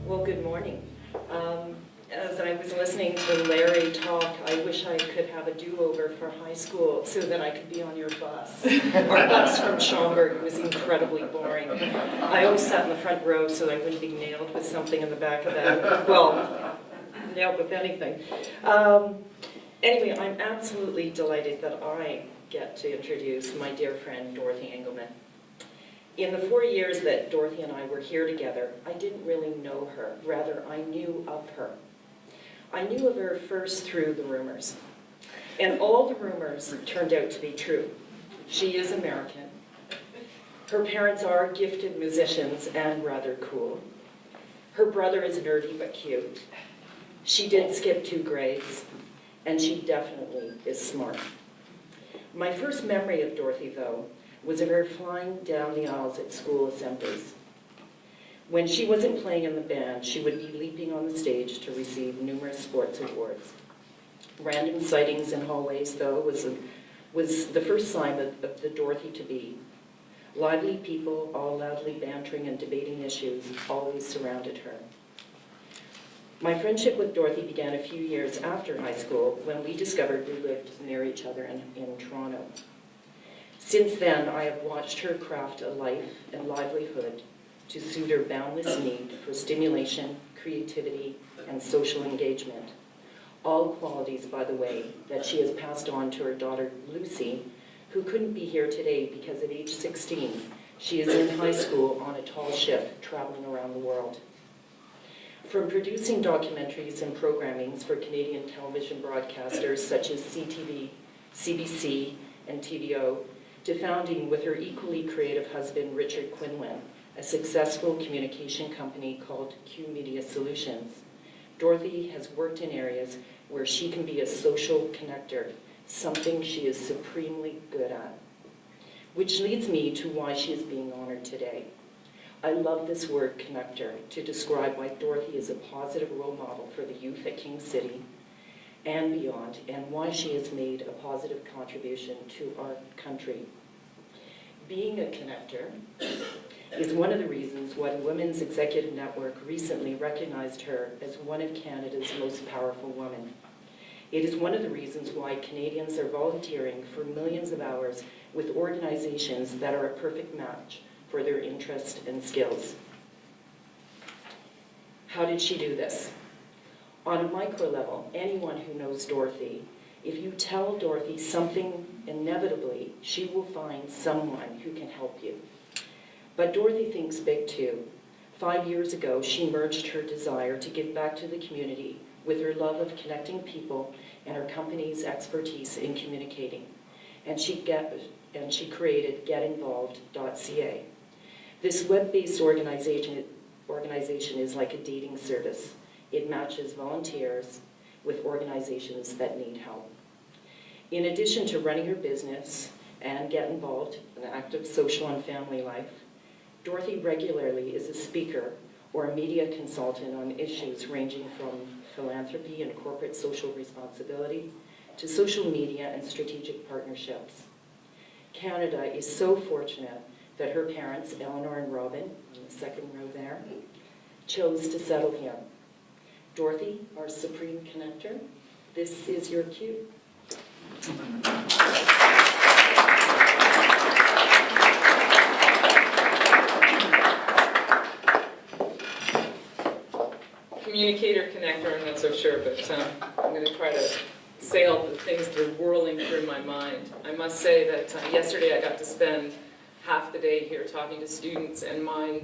Well, good morning. As I was listening to Larry talk, I wish I could have a do-over for high school so that I could be on your bus. Our bus from Schaumburg was incredibly boring. I always sat in the front row so I wouldn't be nailed with something in the back of that. Well, nailed with anything. Anyway, I'm absolutely delighted that I get to introduce my dear friend, Dorothy Engelman. In the 4 years that Dorothy and I were here together, I didn't really know her. Rather, I knew of her. I knew of her first through the rumors. And all the rumors turned out to be true. She is American. Her parents are gifted musicians and rather cool. Her brother is nerdy but cute. She did skip 2 grades, and she definitely is smart. My first memory of Dorothy, though, was of her flying down the aisles at school assemblies. When she wasn't playing in the band, she would be leaping on the stage to receive numerous sports awards. Random sightings in hallways, though, was the first sign of the Dorothy to be. Lively people, all loudly bantering and debating issues, always surrounded her. My friendship with Dorothy began a few years after high school when we discovered we lived near each other in Toronto. Since then, I have watched her craft a life and livelihood to suit her boundless need for stimulation, creativity, and social engagement. All qualities, by the way, that she has passed on to her daughter, Lucy, who couldn't be here today because at age 16, she is in high school on a tall ship traveling around the world. From producing documentaries and programmings for Canadian television broadcasters such as CTV, CBC, and TVO, to founding with her equally creative husband, Richard Quinlan, a successful communication company called Q Media Solutions, Dorothy has worked in areas where she can be a social connector, something she is supremely good at. Which leads me to why she is being honored today. I love this word, connector, to describe why Dorothy is a positive role model for the youth at King City and beyond, and why she has made a positive contribution to our country. Being a connector is one of the reasons why the Women's Executive Network recently recognized her as one of Canada's most powerful women. It is one of the reasons why Canadians are volunteering for millions of hours with organizations that are a perfect match for their interests and skills. How did she do this? On a micro level, anyone who knows Dorothy, if you tell Dorothy something, inevitably, she will find someone who can help you. But Dorothy thinks big too. 5 years ago, she merged her desire to give back to the community with her love of connecting people and her company's expertise in communicating. And she created getinvolved.ca. This web-based organization is like a dating service. It matches volunteers with organizations that need help. In addition to running her business and Get Involved, an active social and family life, Dorothy regularly is a speaker or a media consultant on issues ranging from philanthropy and corporate social responsibility to social media and strategic partnerships. Canada is so fortunate that her parents, Eleanor and Robin, in the second row there, chose to settle here. Dorothy, our supreme connector, this is your cue. Communicator, connector, I'm not so sure, but I'm going to try to say all the things that are whirling through my mind. I must say that yesterday I got to spend half the day here talking to students, and my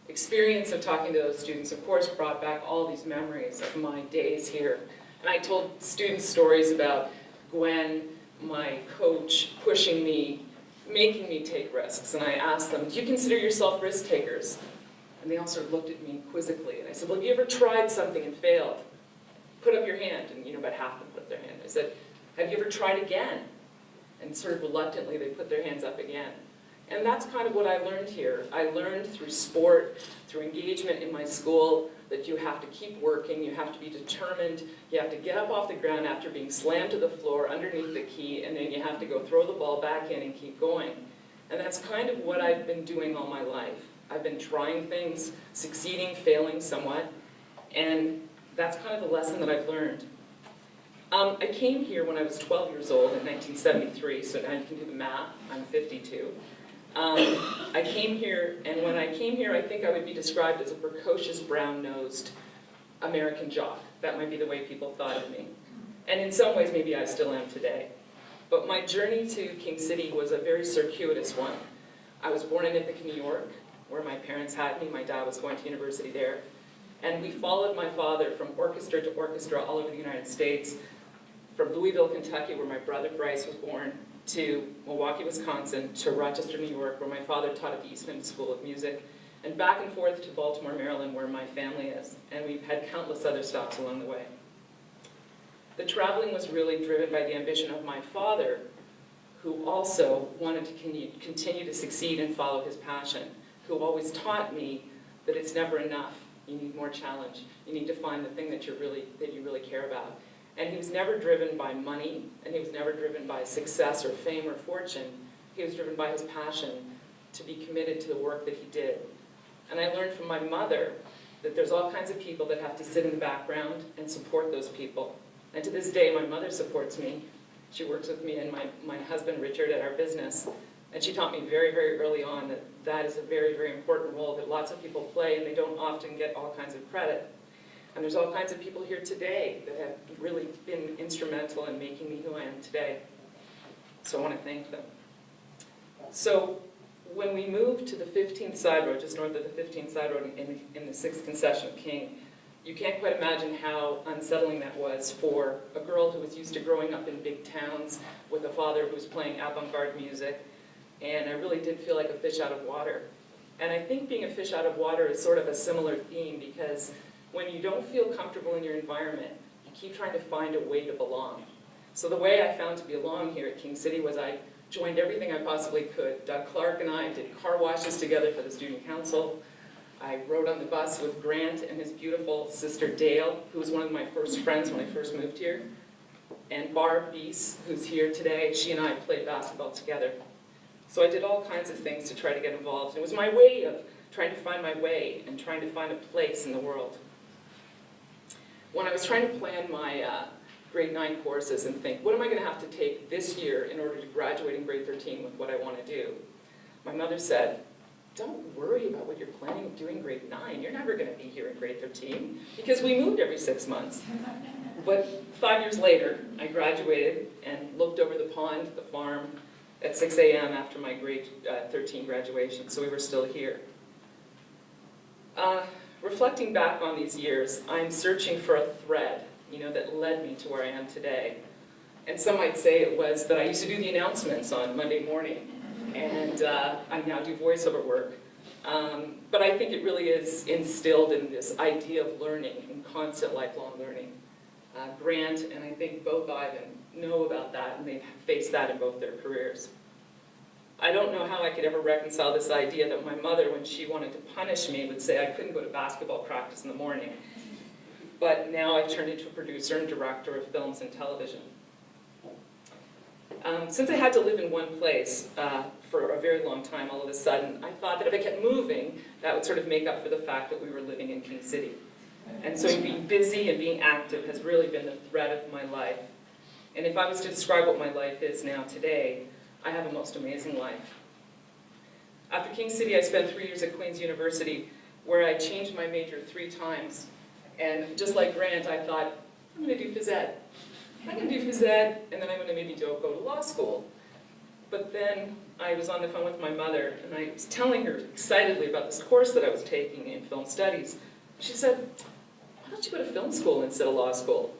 experience of talking to those students, of course, brought back all these memories of my days here. And I told students stories about Gwen, my coach, pushing me, making me take risks. And I asked them, do you consider yourself risk takers? And they all sort of looked at me quizzically. And I said, well, have you ever tried something and failed? Put up your hand. And about half of them put up their hand. I said, have you ever tried again? And sort of reluctantly, they put their hands up again. And that's kind of what I learned here. I learned through sport, through engagement in my school, that you have to keep working, you have to be determined, you have to get up off the ground after being slammed to the floor underneath the key, and then you have to go throw the ball back in and keep going. And that's kind of what I've been doing all my life. I've been trying things, succeeding, failing somewhat, And that's kind of the lesson that I've learned. I came here when I was 12 years old in 1973, so now you can do the math, I'm 52. I came here, and when I came here, I think I would be described as a precocious, brown-nosed American jock. That might be the way people thought of me. And in some ways, maybe I still am today. But my journey to King City was a very circuitous one. I was born in Ithaca, New York, where my parents had me. My dad was going to university there. And we followed my father from orchestra to orchestra all over the United States, from Louisville, Kentucky, where my brother Bryce was born, to Milwaukee, Wisconsin, to Rochester, New York, where my father taught at the Eastman School of Music, and back and forth to Baltimore, Maryland, where my family is. And we've had countless other stops along the way. The traveling was really driven by the ambition of my father, who also wanted to continue to succeed and follow his passion, who always taught me that it's never enough. You need more challenge. You need to find the thing that you really care about. And he was never driven by money, and he was never driven by success or fame or fortune. He was driven by his passion to be committed to the work that he did. And I learned from my mother that there's all kinds of people that have to sit in the background and support those people. And to this day, my mother supports me. She works with me and my husband, Richard, at our business. And she taught me very, very early on that that is a very, very important role that lots of people play, and they don't often get all kinds of credit. And there's all kinds of people here today that have really been instrumental in making me who I am today. So I want to thank them. So when we moved to the 15th Side Road, just north of the 15th Side Road in the 6th concession of King, you can't quite imagine how unsettling that was for a girl who was used to growing up in big towns with a father who was playing avant-garde music. And I really did feel like a fish out of water. And I think being a fish out of water is sort of a similar theme, because when you don't feel comfortable in your environment, you keep trying to find a way to belong. So the way I found to belong here at King City was I joined everything I possibly could. Doug Clark and I did car washes together for the student council. I rode on the bus with Grant and his beautiful sister Dale, who was one of my first friends when I first moved here. And Barb Beese, who's here today, she and I played basketball together. So I did all kinds of things to try to get involved. It was my way of trying to find my way and trying to find a place in the world. When I was trying to plan my grade 9 courses and think, what am I going to have to take this year in order to graduate in grade 13 with what I want to do? My mother said, don't worry about what you're planning of doing grade 9. You're never going to be here in grade 13, because we moved every 6 months. But 5 years later, I graduated and looked over the pond at the farm at 6 a.m. after my grade 13 graduation, so we were still here. Reflecting back on these years, I'm searching for a thread, that led me to where I am today. And some might say it was that I used to do the announcements on Monday morning, and I now do voiceover work. But I think it really is instilled in this idea of learning and constant lifelong learning. Grant and I think both Ivan know about that, and they've faced that in both their careers. I don't know how I could ever reconcile this idea that my mother, when she wanted to punish me, would say I couldn't go to basketball practice in the morning. But now I've turned into a producer and director of films and television. Since I had to live in one place for a very long time, all of a sudden, I thought that if I kept moving, that would sort of make up for the fact that we were living in King City. And so being busy and being active has really been the thread of my life. And if I was to describe what my life is now today, I have a most amazing life. After King City, I spent 3 years at Queen's University, where I changed my major 3 times. And just like Grant, I thought, I'm going to do phys ed. I'm going to do phys ed, and then I'm going to maybe go to law school. But then I was on the phone with my mother, and I was telling her excitedly about this course that I was taking in film studies. She said, why don't you go to film school instead of law school?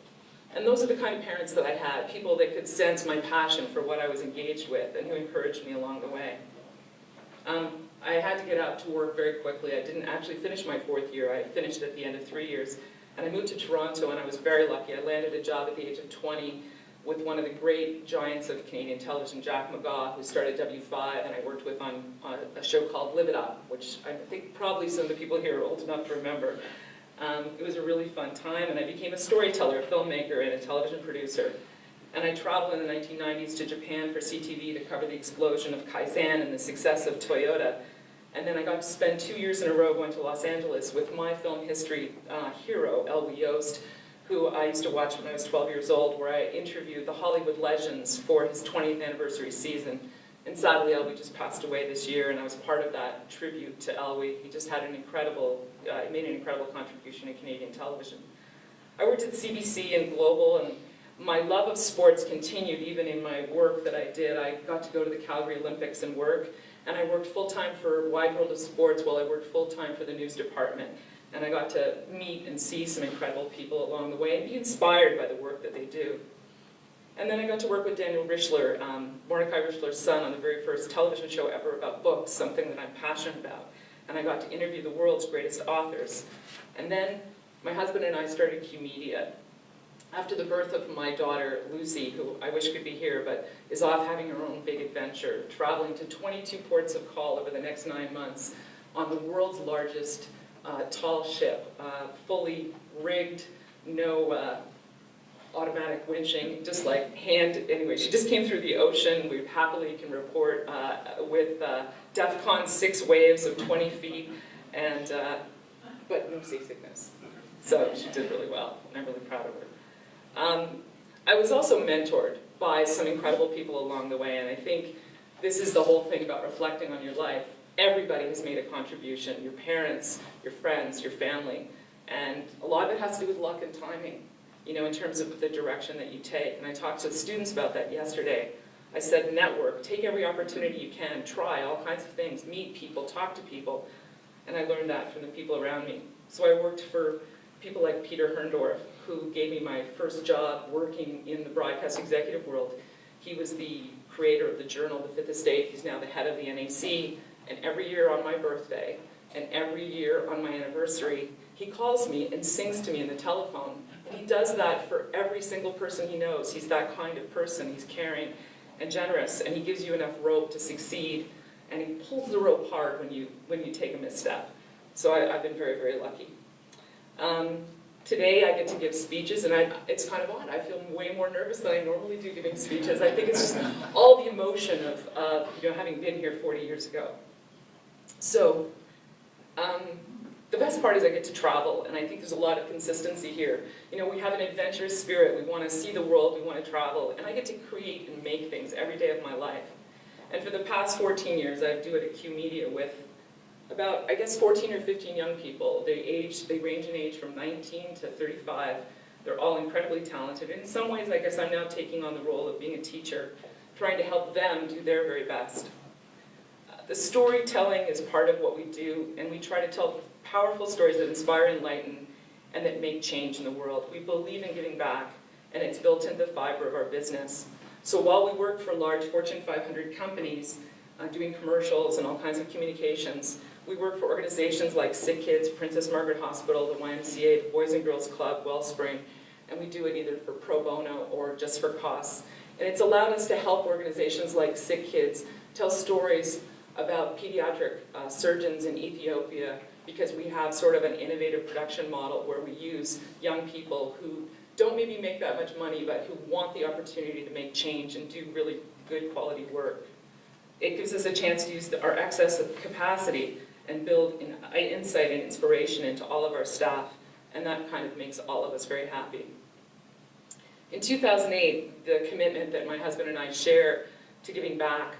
And those are the kind of parents that I had, people that could sense my passion for what I was engaged with and who encouraged me along the way. I had to get out to work very quickly. I didn't actually finish my 4th year. I finished at the end of 3 years. And I moved to Toronto, and I was very lucky. I landed a job at the age of 20 with one of the great giants of Canadian television, Jack McGaw, who started W5, and I worked with on a show called Live It Up, which I think probably some of the people here are old enough to remember. It was a really fun time, and I became a storyteller, a filmmaker, and a television producer. And I traveled in the 1990s to Japan for CTV to cover the explosion of Kaizen and the success of Toyota. And then I got to spend 2 years in a row going to Los Angeles with my film history hero, Elwy Yost, who I used to watch when I was 12 years old, where I interviewed the Hollywood legends for his 20th anniversary season. And sadly, Elwy just passed away this year, and I was part of that tribute to Elwy. He just had an incredible, made an incredible contribution in Canadian television. I worked at CBC and Global, and my love of sports continued even in my work that I did. I got to go to the Calgary Olympics and work, and I worked full-time for Wide World of Sports while I worked full-time for the news department. And I got to meet and see some incredible people along the way and be inspired by the work that they do. And then I got to work with Daniel Richler, Mordecai Richler's son, on the very first television show ever about books, something that I'm passionate about. And I got to interview the world's greatest authors. And then my husband and I started Q Media. After the birth of my daughter, Lucy, who I wish could be here, but is off having her own big adventure, traveling to 22 ports of call over the next 9 months on the world's largest tall ship, fully rigged, no automatic winching, just like anyway, she just came through the ocean. We happily can report with DEFCON 6 waves of 20 feet, and but no seasickness. So she did really well, and I'm really proud of her. I was also mentored by some incredible people along the way, and I think this is the whole thing about reflecting on your life. Everybody has made a contribution, your parents, your friends, your family, and a lot of it has to do with luck and timing, you know, in terms of the direction that you take. And I talked to the students about that yesterday. I said network, take every opportunity you can, try all kinds of things, meet people, talk to people, and I learned that from the people around me. So I worked for people like Peter Herndorf, who gave me my first job working in the broadcast executive world. He was the creator of the journal, The Fifth Estate. He's now the head of the NAC. And every year on my birthday, and every year on my anniversary, he calls me and sings to me in the telephone. And he does that for every single person he knows. He's that kind of person. He's caring and generous, and he gives you enough rope to succeed, and he pulls the rope hard when you take a misstep. So I've been very, very lucky. Today I get to give speeches, and it's kind of odd. I feel way more nervous than I normally do giving speeches. I think it's just all the emotion of having been here 40 years ago. So the best part is I get to travel, and I think there's a lot of consistency here. You know, we have an adventurous spirit. We want to see the world. We want to travel, and I get to create and make things every day of my life. And for the past 14 years, I do it at Q Media with about, I guess, 14 or 15 young people. They range in age from 19 to 35. They're all incredibly talented. And in some ways, I guess I'm now taking on the role of being a teacher, trying to help them do their very best. The storytelling is part of what we do, and we try to tell powerful stories that inspire, enlighten, and that make change in the world. We believe in giving back, and it's built into the fiber of our business. So while we work for large Fortune 500 companies, doing commercials and all kinds of communications, we work for organizations like Sick Kids, Princess Margaret Hospital, the YMCA, the Boys and Girls Club, Wellspring, and we do it either for pro bono or just for costs. And it's allowed us to help organizations like Sick Kids tell stories about pediatric surgeons in Ethiopia, because we have sort of an innovative production model where we use young people who don't maybe make that much money, but who want the opportunity to make change and do really good quality work. It gives us a chance to use our excess of capacity and build insight and inspiration into all of our staff, and that kind of makes all of us very happy. In 2008, the commitment that my husband and I share to giving back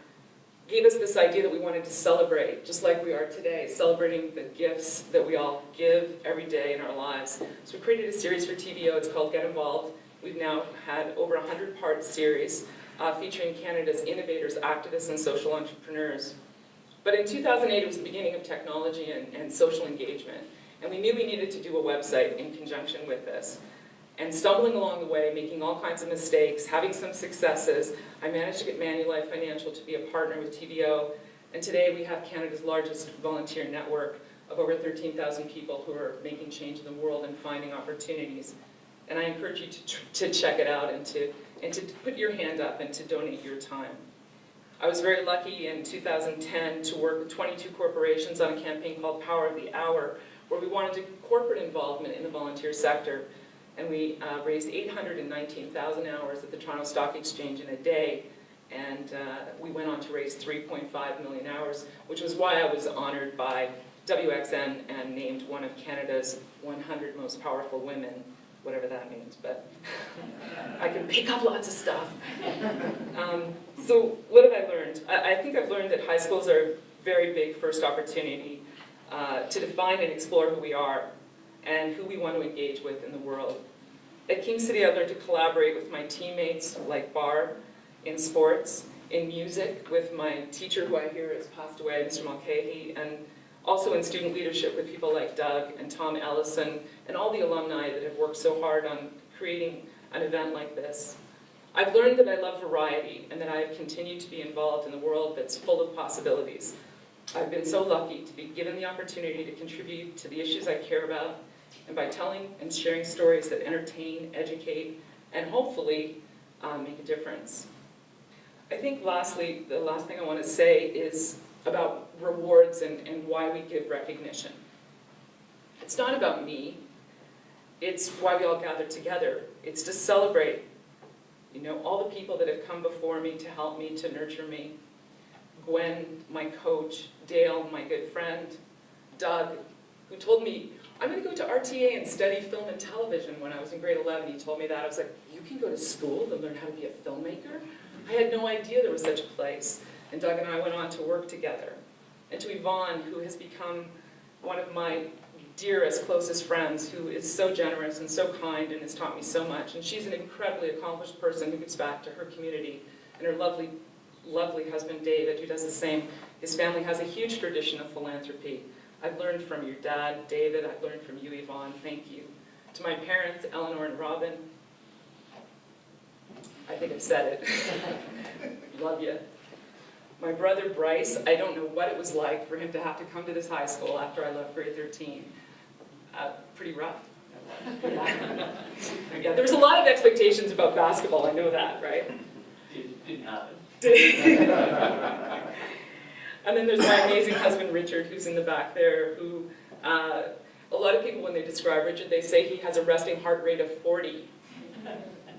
gave us this idea that we wanted to celebrate, just like we are today, celebrating the gifts that we all give every day in our lives. So we created a series for TVO, it's called Get Involved. We've now had over a 100-part series featuring Canada's innovators, activists, and social entrepreneurs. But in 2008, it was the beginning of technology and social engagement, and we knew we needed to do a website in conjunction with this. And stumbling along the way, making all kinds of mistakes, having some successes, I managed to get Manulife Financial to be a partner with TVO, and today we have Canada's largest volunteer network of over 13,000 people who are making change in the world and finding opportunities. And I encourage you to check it out and to put your hand up and to donate your time. I was very lucky in 2010 to work with 22 corporations on a campaign called Power of the Hour, where we wanted corporate involvement in the volunteer sector. And we raised 819,000 hours at the Toronto Stock Exchange in a day. And we went on to raise 3.5 million hours, which was why I was honored by WXN and named one of Canada's 100 most powerful women, whatever that means, but I can pick up lots of stuff. So what have I learned? I think I've learned that high schools are a very big first opportunity to define and explore who we are and who we want to engage with in the world. At King City, I learned to collaborate with my teammates like Barb in sports, in music with my teacher who I hear has passed away, Mr. Mulcahy, and also in student leadership with people like Doug and Tom Ellison and all the alumni that have worked so hard on creating an event like this. I've learned that I love variety and that I have continued to be involved in the world that's full of possibilities. I've been so lucky to be given the opportunity to contribute to the issues I care about, and by telling and sharing stories that entertain, educate, and hopefully make a difference. I think lastly, the last thing I want to say is about rewards and why we give recognition. It's not about me, it's why we all gather together. It's to celebrate, all the people that have come before me to help me, to nurture me. Gwen, my coach, Dale, my good friend, Doug, who told me, I'm going to go to RTA and study film and television when I was in grade 11. He told me that. I was like, you can go to school to learn how to be a filmmaker? I had no idea there was such a place. And Doug and I went on to work together. And to Yvonne, who has become one of my dearest, closest friends, who is so generous and so kind and has taught me so much. And she's an incredibly accomplished person who gives back to her community. And her lovely, lovely husband, David, who does the same. His family has a huge tradition of philanthropy. I've learned from your dad, David. I've learned from you, Yvonne. Thank you. To my parents, Eleanor and Robin. I think I've said it. Love you. My brother, Bryce, I don't know what it was like for him to have to come to this high school after I left grade 13. Pretty rough. Yeah, there was a lot of expectations about basketball, I know that, right? Didn't happen. And then there's my amazing husband, Richard, who's in the back there, who, a lot of people, when they describe Richard, they say he has a resting heart rate of 40.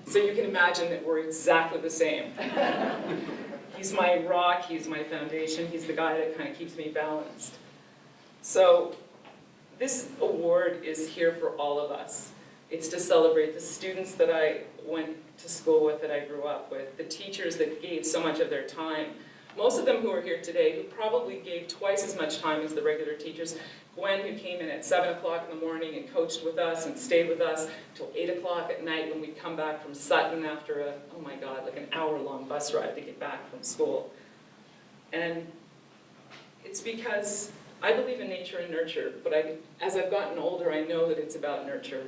So you can imagine that we're exactly the same. He's my rock, he's my foundation, he's the guy that kind of keeps me balanced. So this award is here for all of us. It's to celebrate the students that I went to school with, that I grew up with, the teachers that gave so much of their time. Most of them who are here today, who probably gave twice as much time as the regular teachers. Gwen, who came in at 7 o'clock in the morning and coached with us and stayed with us till 8 o'clock at night when we'd come back from Sutton after a, oh my God, like an hour-long bus ride to get back from school. And it's because I believe in nature and nurture, but as I've gotten older, I know that it's about nurture.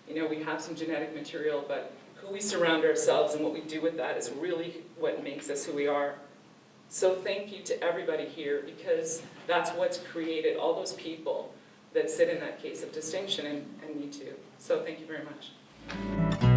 We have some genetic material, but who we surround ourselves and what we do with that is really what makes us who we are. So thank you to everybody here, because that's what's created all those people that sit in that case of distinction, and me too. So thank you very much.